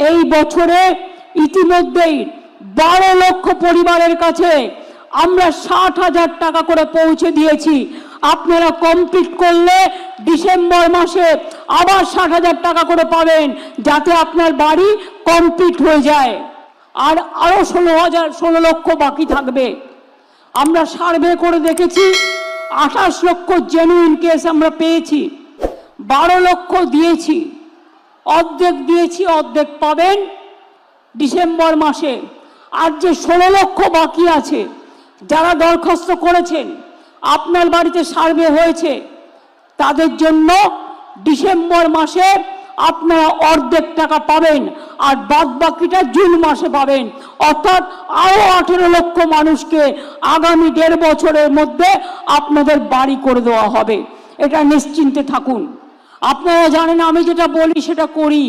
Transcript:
এই বছরে ইতিমধ্যেই 12 লক্ষ পরিবারের কাছে আমরা 60,000 টাকা করে পৌঁছে দিয়েছি। আপনারা কমপ্লিট করলে ডিসেম্বর মাসে আবার 60,000 টাকা করে পাবেন, যাতে আপনার বাড়ি কমপ্লিট হয়ে যায়। আর আরো 16 লক্ষ বাকি থাকবে। আমরা সার্ভে করে দেখেছি 28 লক্ষ জেনুইন কেস আমরা পেয়েছি, 12 লক্ষ দিয়েছি, অর্ধেক দিয়েছি, অর্ধেক পাবেন ডিসেম্বর মাসে। আর যে 16 লক্ষ বাকি আছে, যারা দরখাস্ত করেছেন, আপনার বাড়িতে সার্ভে হয়েছে, তাদের জন্য ডিসেম্বর মাসে আপনারা অর্ধেক টাকা পাবেন, আর বাদ বাকিটা জুন মাসে পাবেন। অর্থাৎ আরো 18 লক্ষ মানুষকে আগামী 1.5 বছরের মধ্যে আপনাদের বাড়ি করে দেওয়া হবে। এটা নিশ্চিন্তে থাকুন। আপনারা জানেন আমি যেটা বলি সেটা করি।